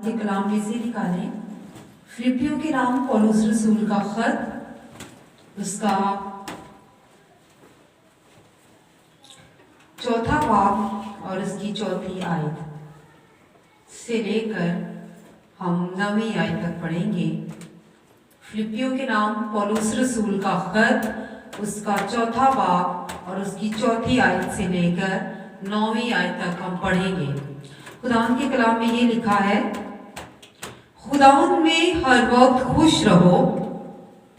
के कलाम में से निकालें फिलिपियों के नाम पौलुस रसूल का खत, उसका 4वां बाब और उसकी 4थी आयत से लेकर हम 9वीं आयत तक पढ़ेंगे। फिलिपियों के नाम पौलुस रसूल का खत, उसका 4वां बाब और उसकी 4थी आयत से लेकर 9वीं आयत तक हम पढ़ेंगे। खुदावंद के कलाम में ये लिखा है, खुदावंद में हर वक्त खुश रहो,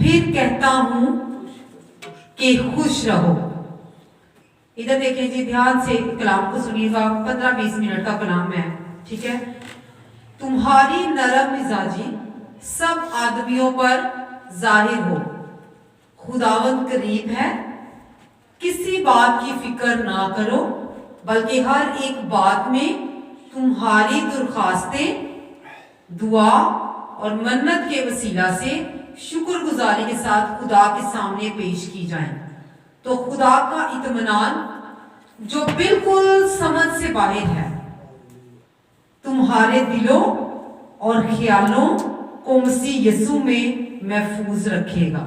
फिर कहता हूं कि खुश रहो। इधर देखें जी, ध्यान से कलाम को सुनिएगा। 15-20 मिनट का कलाम है, ठीक है। तुम्हारी नरम मिजाजी सब आदमियों पर जाहिर हो, खुदावंद करीब है, किसी बात की फिक्र ना करो, बल्कि हर एक बात में तुम्हारी दुर्खास्तें दुआ और मन्नत के वसीला से शुक्रगुजारी के साथ खुदा के सामने पेश की जाएं, तो खुदा का इत्मीनान जो बिल्कुल समझ से बाहर है तुम्हारे दिलों और ख्यालों को मसीह यीशु में महफूज रखेगा।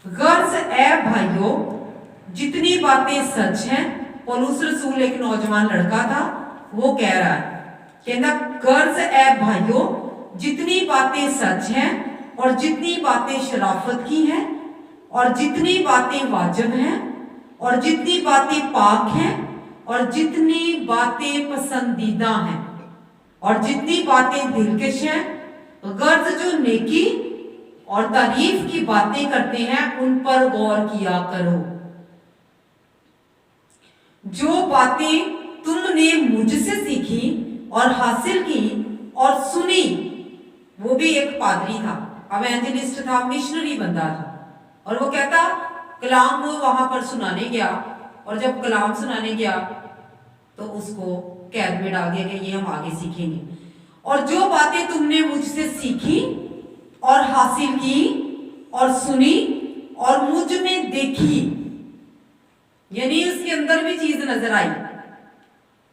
गर्ज ए भाइयों, जितनी बातें सच हैं, पौलुस रसूल एक नौजवान लड़का था, वो कह रहा है, कहना गर्ज ए भाइयों, जितनी बातें सच हैं और जितनी बातें शराफत की हैं और जितनी बातें वाजिब हैं और जितनी बातें पाक हैं और जितनी बातें पसंदीदा हैं और जितनी बातें दिलकश हैं, गर्ज जो नेकी और तारीफ की बातें करते हैं उन पर गौर किया करो। जो बातें तुमने मुझसे सीखी और हासिल की और सुनी, वो भी एक पादरी था, एवेंजलिस्ट था, मिशनरी बंदा था, और वो कहता कलाम वो वहां पर सुनाने गया, और जब कलाम सुनाने गया तो उसको कैद में डाल दिया कि ये हम आगे सीखेंगे। और जो बातें तुमने मुझसे सीखी और हासिल की और सुनी और मुझ में देखी, यानी उसके अंदर भी चीज नजर आई।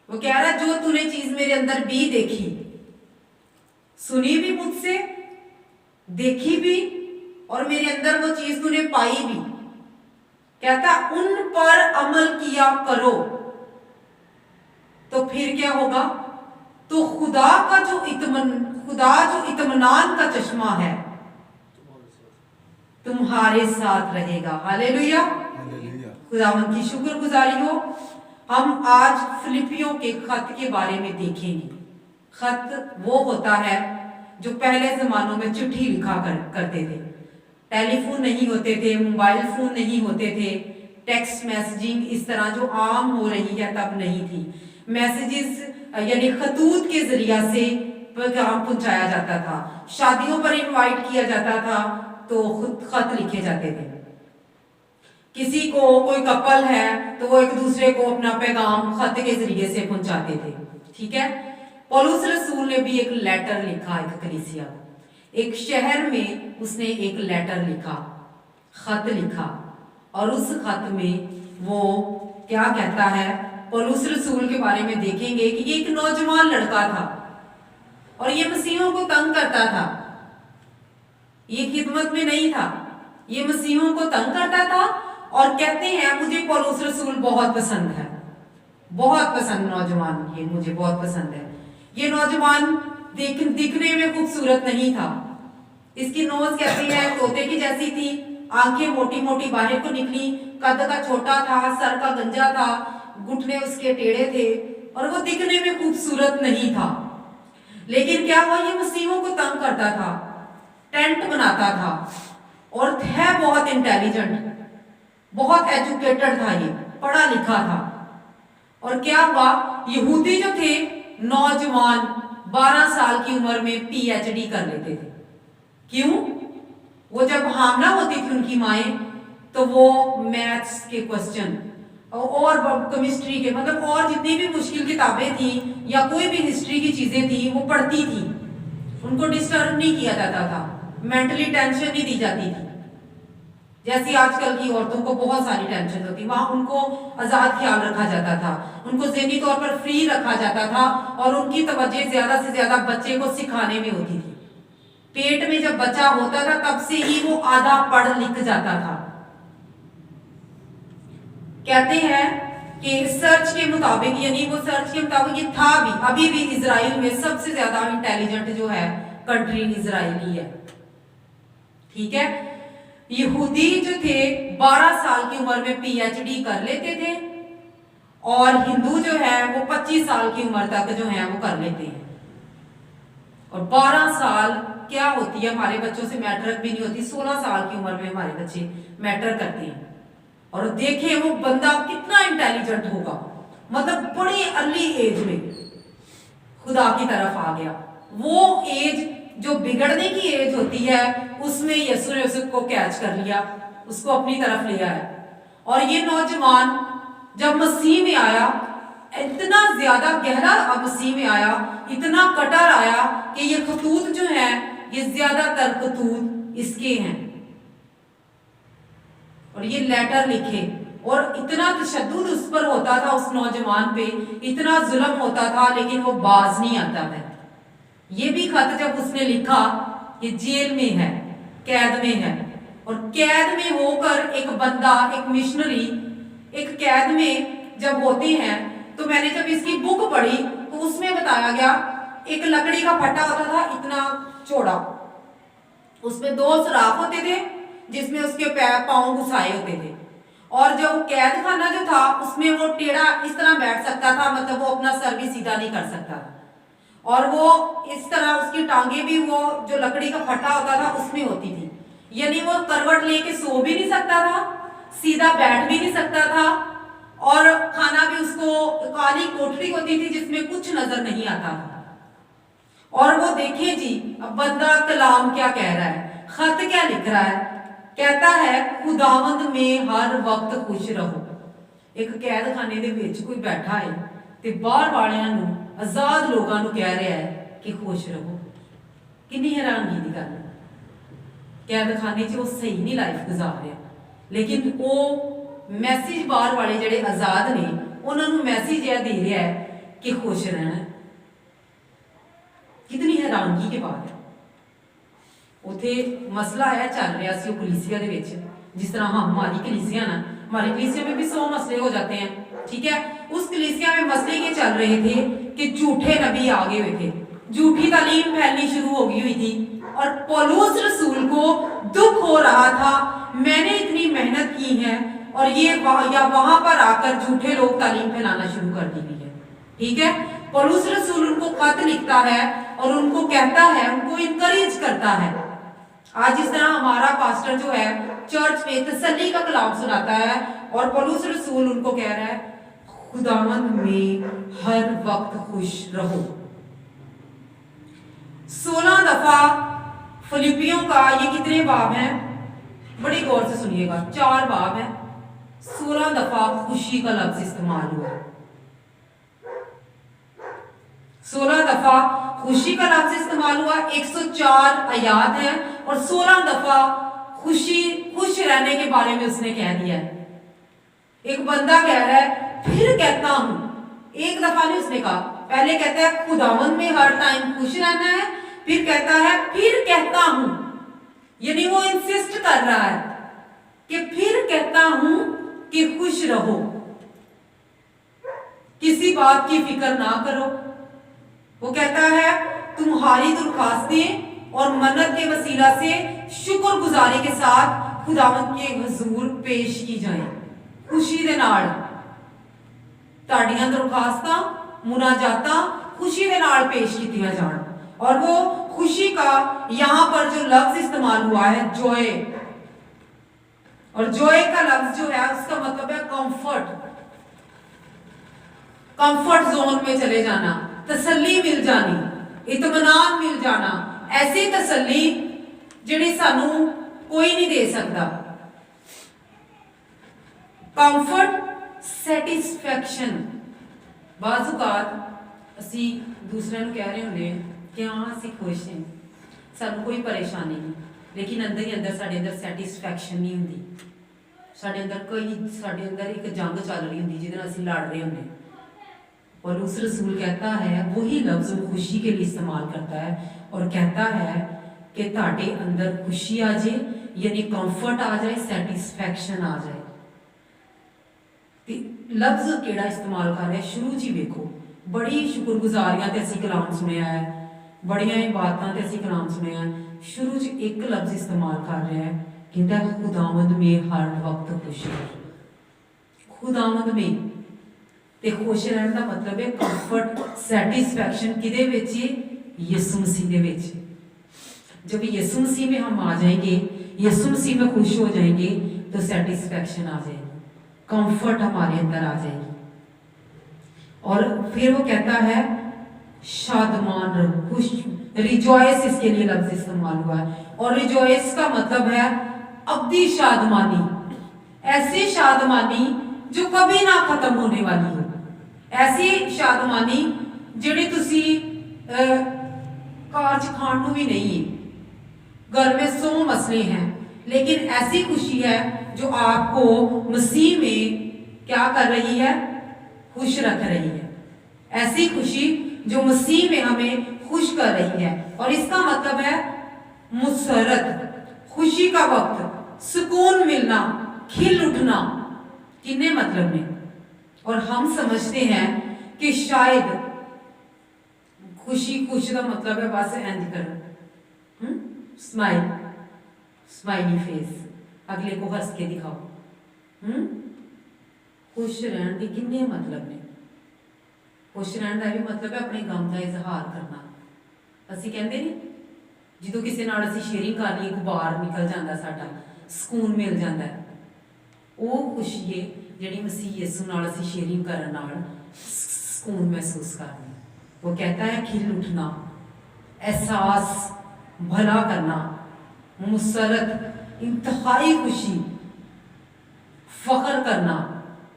वो कह रहा जो तूने चीज मेरे अंदर भी देखी, सुनी भी मुझसे, देखी भी, और मेरे अंदर वो चीज तूने पाई भी, कहता उन पर अमल किया करो, तो फिर क्या होगा? तो खुदा जो इत्मीनान का चश्मा है तुम्हारे साथ रहेगा। हालेलुया, खुदावंद की शुक्रगुजारी हो। हम आज फिलिपियों के खत के बारे में देखेंगे। खत वो होता है जो पहले जमानों में चिट्ठी लिखा करते थे। टेलीफोन नहीं होते थे, मोबाइल फोन नहीं होते थे, टेक्स्ट मैसेजिंग इस तरह जो आम हो रही है तब नहीं थी। मैसेजेस यानी खतूत के जरिया से पैगाम पहुंचाया जाता था। शादियों पर इनवाइट किया जाता था तो खत लिखे जाते थे। किसी को कोई कपल है तो वो एक दूसरे को अपना पैगाम खत के जरिए से पहुंचाते थे, ठीक है। पौलुस रसूल ने भी एक लेटर लिखा एक कलीसिया को। एक शहर में उसने एक लेटर लिखा, खत लिखा, और उस खत में वो क्या कहता है पौलुस रसूल के बारे में देखेंगे कि ये एक नौजवान लड़का था और ये मसीहों को तंग करता था। ये खिदमत में नहीं था, ये मसीहों को तंग करता था। और कहते हैं मुझे पौलुस रसूल बहुत पसंद है, बहुत पसंद नौजवान, ये मुझे बहुत पसंद है। ये नौजवान दिखने में खूबसूरत नहीं था। इसकी नोज कहते हैं तोते की जैसी थी, आंखें मोटी मोटी बाहर को निकली, कद का छोटा था, सर का गंजा था, घुटने उसके टेढ़े थे, और वो दिखने में खूबसूरत नहीं था। लेकिन क्या हुआ, ये मसीहों को तंग करता था, टेंट बनाता था, और है बहुत इंटेलिजेंट, बहुत एजुकेटेड था, ये पढ़ा लिखा था। और क्या हुआ, यहूदी जो थे नौजवान 12 साल की उम्र में पीएचडी कर लेते थे। क्यों? वो जब हामला होती थी उनकी माएं, तो वो मैथ्स के क्वेश्चन और केमिस्ट्री के, मतलब और जितनी भी मुश्किल किताबें थी या कोई भी हिस्ट्री की चीजें थी वो पढ़ती थी। उनको डिस्टर्ब नहीं किया जाता था, मेंटली टेंशन नहीं दी जाती थी। जैसी आजकल की औरतों को बहुत सारी टेंशन होती, वहां उनको आजाद ख्याल रखा जाता था, उनको ज़हनी तौर पर फ्री रखा जाता था और उनकी तवज्जो ज्यादा से ज्यादा बच्चे को सिखाने में होती थी। पेट में जब बच्चा होता था तब से ही वो आधा पढ़ लिख जाता था। कहते हैं कि सर्च के मुताबिक, यानी वो सर्च के मुताबिक ये था भी, अभी भी इजराइल में सबसे ज्यादा इंटेलिजेंट जो है कंट्री इजराइली है। ठीक है, यहूदी जो थे 12 साल की उम्र में पीएचडी कर लेते थे और हिंदू जो है वो 25 साल की उम्र तक जो है वो कर लेते हैं। और 12 साल क्या होती है, हमारे बच्चों से मैट्रिक भी नहीं होती, 16 साल की उम्र में हमारे बच्चे मैट्रिक करते हैं। और देखे वो बंदा कितना इंटेलिजेंट होगा, मतलब बड़ी अर्ली एज में खुदा की तरफ आ गया। वो एज जो बिगड़ने की एज होती है उसमें यीशु ने उसको कैच कर लिया, उसको अपनी तरफ ले आया। और ये नौजवान जब मसीह में आया, इतना ज्यादा गहरा मसीह में आया, इतना कटर आया कि ये खतूत जो है ये ज्यादातर खतूत इसके हैं और ये लेटर लिखे। और इतना तशद्दुद उस पर होता था, उस नौजवान पे इतना जुल्म होता था, लेकिन वो बाज नहीं आता था। ये भी खत जब उसने लिखा, ये जेल में है, कैद में है, और कैद में होकर एक बंदा, एक मिशनरी एक कैद में जब होते हैं, तो मैंने जब इसकी बुक पढ़ी तो उसमें बताया गया एक लकड़ी का फट्टा होता था इतना चौड़ा, उसमें 2 सुराख होते थे जिसमें उसके पांव घुसाए होते थे। और जो कैद खाना जो था उसमें वो टेढ़ा इस तरह बैठ सकता था, मतलब वो अपना सर भी सीधा नहीं कर सकता था। और वो इस तरह उसकी टांगे भी वो जो लकड़ी का फट्टा होता था उसमें होती थी, यानी वो करवट लेके सो भी नहीं सकता था, सीधा बैठ भी नहीं सकता था। और खाना भी उसको काली कोठरी होती थी जिसमें कुछ नजर नहीं आता था। और वो देखिए जी, अब बंदा कलाम क्या कह रहा है, खत क्या लिख रहा है, कहता है खुदावंद में हर वक्त खुश रहो। एक कैद खाने दे विच कोई बैठा है ते बाहर वालियां नूं, आजाद लोगां नूं कह रहा है कि खुश रहो। कितनी हैरानगी दी गल, कैद खाने च वो सही नहीं लाइफ गुजार रहा, लेकिन वो मैसेज बाहर वाले जेडे आजाद ने उन्हां नूं मैसेज यह दे रहा है कि खुश रहना। कितनी हैरानगी के बाद है। उथे मसला है चल रहा सी कलीसिया दे विच, जिस तरह हमारी कलीसिया ना, हमारी कलीसिया में भी 100 मसले हो जाते हैं। ठीक है, उस कलीसिया में मसले ये चल रहे थे कि झूठे नबी आ गए हुए थे, झूठी तालीम फैलनी शुरू हो गई हुई थी और पौलुस रसूल को दुख हो रहा था, मैंने इतनी मेहनत की है और ये वहां पर आकर झूठे लोग तालीम फैलाना शुरू कर दी है। ठीक है, पौलुस रसूल उनको खत लिखता है और उनको कहता है, उनको इनकरेज करता है। आज इस तरह हमारा पास्टर जो है चर्च में तसल्ली का कलाम सुनाता है और पौलुस रसूल उनको कह रहा है खुदावंद में हर वक्त खुश रहो। 16 दफा फिलिपियों का ये कितने बाब हैं, बड़ी गौर से सुनिएगा, 4 बाब हैं, 16 दफा खुशी का लफ्ज इस्तेमाल हुआ। 16 दफा खुशी का लफ्ज इस्तेमाल हुआ, 104 आयात है और 16 दफा खुश रहने के बारे में उसने कह दिया है। एक बंदा कह रहा है फिर कहता हूं, एक दफा नहीं उसने कहा, पहले कहता है खुदावंद में हर टाइम खुश रहना है, फिर कहता है फिर कहता हूं, यानी वो इंसिस्ट कर रहा है कि फिर कहता हूं कि खुश रहो, किसी बात की फिक्र ना करो। वो कहता है तुम्हारी दरखास्तें और मन्नत के वसीला से शुक्रगुजारी के साथ खुदावंद के हुजूर पेश की जाएं, खुशी दे नाल ताड़ियां दरखास्तां मुनाजातां खुशी दे नाल पेश कीतियां जाण। और वो खुशी का यहां पर जो लफ्ज इस्तेमाल हुआ है जॉय, और जॉय का लफ्ज जो है उसका मतलब है कंफर्ट, कंफर्ट जोन में चले जाना, तसल्ली मिल जानी, इत्मीनान मिल जाना, ऐसी तसल्ली जिहड़ी सानू कोई नहीं दे सकता। Comfort, satisfaction. बाज़ असी दूसरे कह रहे होंगे कि हाँ असी खुश हैं, सानू कोई परेशानी नहीं, लेकिन अंदर ही अंदर साढ़े अंदर सैटिस्फैक्शन नहीं होंगी, साढ़े अंदर एक जंग चल रही होंगी जिहदे नाल असीं लड़ रहे होंगे। पौलुस रसूल कहता है, वही लफ्ज़ वो खुशी के लिए इस्तेमाल करता है और कहता है कि ताड़े अंदर खुशी आ जाए, यानी कंफर्ट आ जाए, सैटिस्फैक्शन आ जाए। लफ्ज़ केड़ा इस्तेमाल कर रहा है शुरू च ही वेखो, बड़ी शुक्रगुजारियां ते असीं कलाम सुनिया है, बड़ियां इबादतां ते असीं कलाम सुनिया है, शुरू च एक लफ्ज़ इस्तेमाल कर रहा है, कहता है खुदावंद में हर वक्त खुश रह। खुदावंद में ते खुश रहने का मतलब है कंफर्ट, सैटिस्फैक्शन किदे विच? यीशु मसीह दे विच। जब यीशु मसीह में हम आ जाएंगे, यीशु मसीह में खुश हो जाएंगे, तो सैटिस्फैक्शन आ जाएगी, कंफर्ट हमारे अंदर आ जाएगी। और फिर वो कहता है शादमान रहो, खुश, रिजॉयस इसके लिए लफ्ज इस्तेमाल हुआ है। और रिजॉयस का मतलब है अब्दी शादमानी, ऐसी शादमानी जो कभी ना खत्म होने वाली हो, ऐसी शादमानी जिहड़ी तुसी कार च खाण नूं भी नहीं है, घर में 100 मसले हैं, लेकिन ऐसी खुशी है जो आपको मसीह में क्या कर रही है? खुश रख रही है। ऐसी खुशी जो मसीह में हमें खुश कर रही है। और इसका मतलब है मुसरत, खुशी का वक्त, सुकून मिलना, खिल उठना। कितने मतलब में? और हम समझते हैं कि शायद खुशी, खुश का मतलब है बस इंज करो, स्माइल, स्माइली फेस, अगले को हंस के दिखाओ। खुश रहने के कितने मतलब ने? खुश रहने का भी मतलब है अपने गम का इजहार करना। असीं कहते नहीं, जो किसी नाल असीं शेयरिंग कर ली, गुबार निकल जाता, साडा सुकून मिल जाता है। वो खुशी है जिहड़ी मसीह यीशु नाल असीं शेयरिंग करन नाल सुकून महसूस करनी। वो कहता है खिल उठना, एहसास भला करना, मुसरत, इंतहाई खुशी, फख्र करना,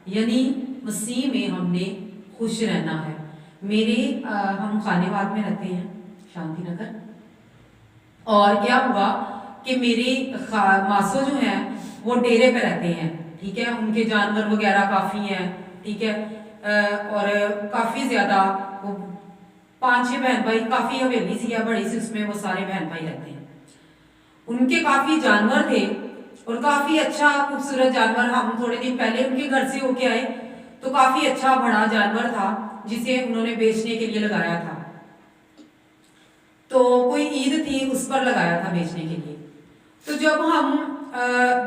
यानी मसीह में हमने खुश रहना है। हम खानेवाद में रहते हैं, शांति नगर, और क्या हुआ कि मेरे मासो जो हैं वो डेरे पे रहते हैं, ठीक है, उनके जानवर वगैरह काफ़ी हैं, ठीक है, और काफ़ी ज़्यादा वो 5-6 बहन भाई, काफ़ी हवेली सी या बड़ी सी, उसमें वो सारे बहन भाई रहते हैं। उनके काफ़ी जानवर थे और काफ़ी अच्छा खूबसूरत जानवर। हम थोड़े दिन पहले उनके घर से होके आए तो काफ़ी अच्छा बड़ा जानवर था जिसे उन्होंने बेचने के लिए लगाया था। तो कोई ईद थी, उस पर लगाया था बेचने के लिए। तो जब हम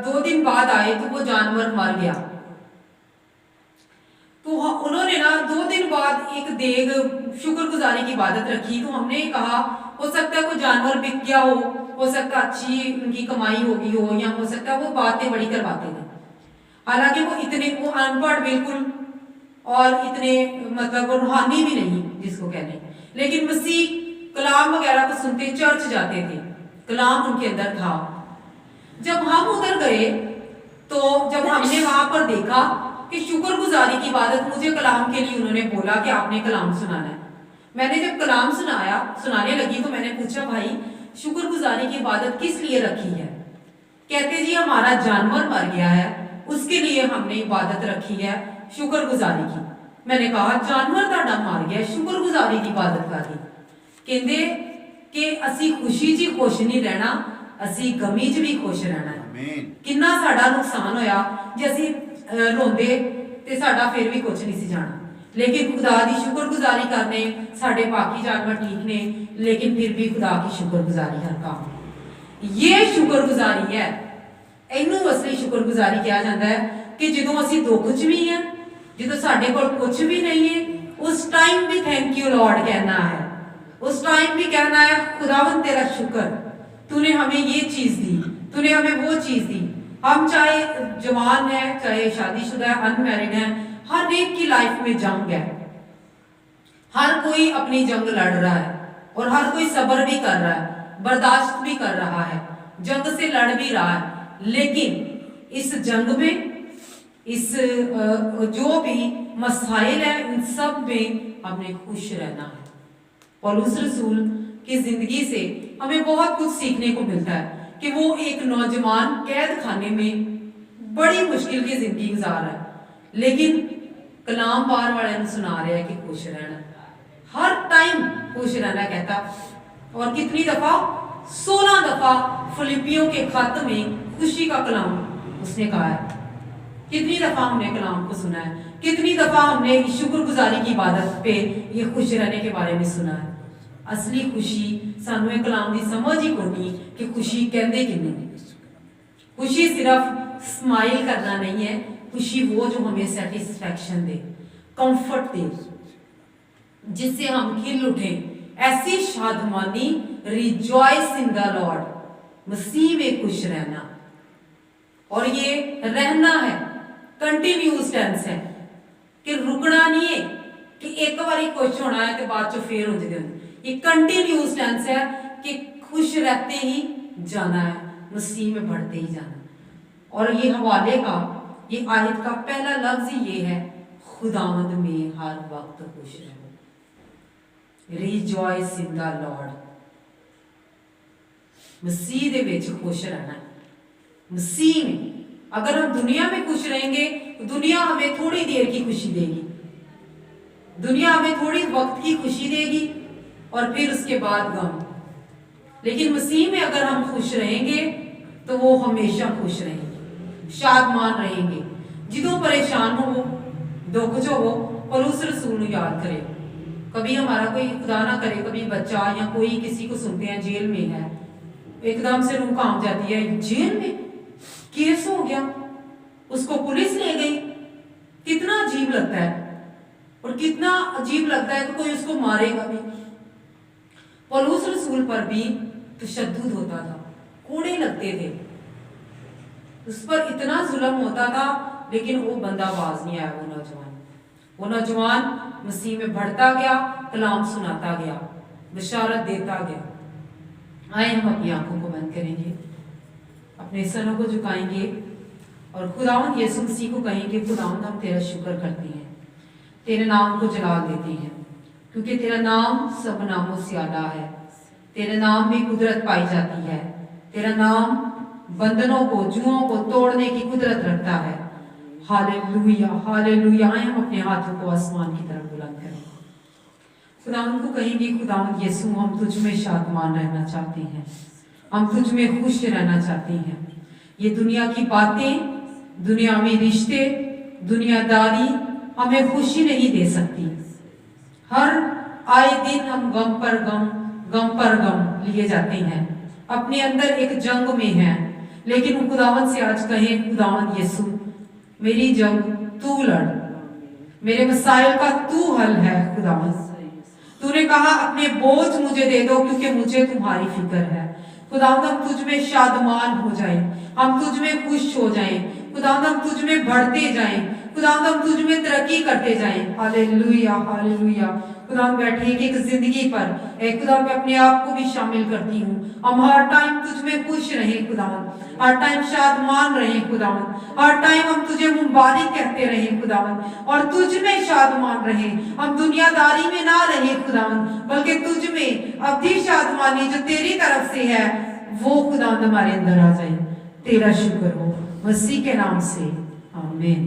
2 दिन बाद आए तो वो जानवर मर गया। तो उन्होंने ना 2 दिन बाद एक देग शुक्रगुजारी की इबादत रखी। तो हमने कहा हो सकता है कोई जानवर बिक गया हो सकता है अच्छी उनकी कमाई होगी हो, या हो सकता है वो बातें बड़ी करवाते थे। हालांकि वो अनपढ़ बिल्कुल, और इतने मतलब रूहानी भी नहीं जिसको कहते, लेकिन मसीह कलाम वगैरह को सुनते, चर्च जाते थे, कलाम उनके अंदर था। जब हम उधर गए तो जब हमने वहां पर देखा कि शुक्रगुजारी की इबादत, मुझे कलाम के लिए उन्होंने बोला कि आपने कलाम सुनाना है। मैंने जब कलाम सुनाने लगी तो मैंने पूछा, भाई शुक्रगुजारी की इबादत किस लिए रखी है? कहते जी हमारा जानवर मर गया है, उसके लिए हमने इबादत रखी है शुक्रगुजारी की। मैंने कहा जानवर तुहाडा मर गया, शुक्रगुजारी की इबादत कर दी। कहते कि असी खुशी च खुश नहीं रहना, असी गमी च भी खुश रहना है। किन्ना साडा नुकसान होया जे असी रोंदे ते साडा फिर भी कुछ नहीं सी जाना, लेकिन खुदा की शुक्रगुजारी करने, साडे बाकी जानवर ठीक ने, लेकिन फिर भी खुदा की शुक्रगुजारी हर काम। ये शुक्रगुजारी है, इनू असली शुक्रगुजारी कहा जाता है कि जो असी दुख च भी हैं, जो साडे कोल कुछ भी नहीं है, उस टाइम भी थैंक यू लॉर्ड कहना है। उस टाइम भी कहना है खुदावंद तेरा शुक्र, तूने हमें ये चीज दी, तूने हमें वो चीज दी। हम चाहे जवान है, चाहे शादीशुदा है, अनमैरिड है, हर एक की लाइफ में जंग है। हर कोई अपनी जंग लड़ रहा है और हर कोई सब्र भी कर रहा है, बर्दाश्त भी कर रहा है, जंग से लड़ भी रहा है। लेकिन इस जंग में, इस जो भी मसाइल है, इन सब में हमने खुश रहना है। पौलुस रसूल की जिंदगी से हमें बहुत कुछ सीखने को मिलता है कि वो एक नौजवान कैद खाने में बड़ी मुश्किल की जिंदगी गुजार रहा है, लेकिन कलाम बार वाले ने सुना रहा है कि खुश रहना, हर टाइम खुश रहना कहता। और कितनी दफा, 16 दफा फिलिपियों के खत में खुशी का कलाम उसने कहा है। कितनी दफा हमने कलाम को सुना है, कितनी दफा हमने शुक्रगुजारी की इबादत पे ये खुश रहने के बारे में सुना है। असली खुशी सानू ये कलाम की समझ ही कोनी कि खुशी कहते कि नहीं। खुशी सिर्फ स्माइल करना नहीं है, खुशी वो जो हमें सेटिस्फैक्शन दे, कंफर्ट दे, जिससे हम खिल उठे। ऐसी शादमानी, रिजॉइस इन द लॉर्ड, मसीह में खुश रहना। और ये रहना है, कंटिन्यूस टेंस है कि रुकना नहीं है कि एक बारी खुश होना है तो बाद चो फिर हो जाए। ये कंटिन्यूस टेंस है कि खुश रहते ही जाना है, मसीह में बढ़ते ही जाना। और ये हवाले का, ये आयत का पहला लफ्ज ही ये है, खुदावंद में हर वक्त खुश रहो। रिजॉइस इन द लॉर्ड, मसीह दे विच खुश रहना। मसीह में अगर हम दुनिया में खुश रहेंगे तो दुनिया हमें थोड़ी देर की खुशी देगी, दुनिया हमें थोड़ी वक्त की खुशी देगी और फिर उसके बाद गम। लेकिन मसीह में अगर हम खुश रहेंगे तो वो हमेशा खुश रहेंगे, शादमान रहेंगे। जिदों परेशान हो, दुख जो हो, पौलुस रसूल याद करे। कभी हमारा कोई, खुदा ना करे, कभी बच्चा या कोई किसी को सुनते हैं जेल में है, एकदम से रूह कांप जाती है, जेल में केस हो गया, उसको पुलिस ले गई। कितना अजीब लगता है, और कितना अजीब लगता है कि कोई उसको मारेगा भी। पौलुस रसूल पर भी तशद्दुद होता था, कोड़े लगते थे, उस पर इतना जुल्म होता था, लेकिन वो बंदा बाज नहीं आया। वो नौजवान मसीह में बढ़ता गया, कलाम सुनाता गया, बशारत देता गया। आए हम अपनी आंखों को बंद करेंगे, अपने सरों को झुकाएंगे और खुदावंद यीशु मसीह को कहेंगे, खुदावंद हम तेरा शुक्र करते हैं, तेरे नाम को जलाल देते हैं, क्योंकि तेरा नाम सब नामों से आला है। तेरे नाम में कुदरत पाई जाती है। तेरा नाम बंधनों को, जुओं को तोड़ने की कुदरत रखता है। Hallelujah, hallelujah. हम अपने हाथों को आसमान की तरफ बुलंद करें, खुदावंद को कहेंगे, खुदावंद यीशु हम तुझ में शादमान रहना चाहते हैं, हम तुझ में खुश रहना चाहते हैं। ये दुनिया की बातें, दुनिया में रिश्ते, दुनियादारी हमें खुशी नहीं दे सकती। हर आए दिन हम गम पर गम, गम पर गम लिए जाते हैं, अपने अंदर एक जंग में हैं। लेकिन खुदावंद से आज कहें, खुदावंद यीशु मेरी जंग तू लड़, मेरे मसाइल का तू हल है। खुदावंद तूने कहा अपने बोझ मुझे दे दो, क्योंकि मुझे तुम्हारी फिक्र है। खुदावंद हम तुझ में शादमान हो जाएं, हम तुझ में खुश हो जाएं, खुदावंद हम तुझ में बढ़ते जाएं, खुदावंद हम तुझ में तरक्की करते जाएं। Hallelujah, hallelujah. खुदावंद बैठिए कि एक जिंदगी पर खुदा मैं अपने आप को भी शामिल करती हूँ, हम हर टाइम तुझ में खुश रहें खुदावंद, हर टाइम शादमान रहें खुदावंद, हर टाइम हम तुझे मुबारक कहते रहें खुदावंद, और तुझ में शादमान रहें। हम दुनियादारी में ना रहें खुदावंद, बल्कि तुझ में अवधि शादमानी जो तेरी तरफ से है वो खुदावंद हमारे अंदर आ जाए। तेरा शुक्र हो, मसीह के नाम से, आमीन।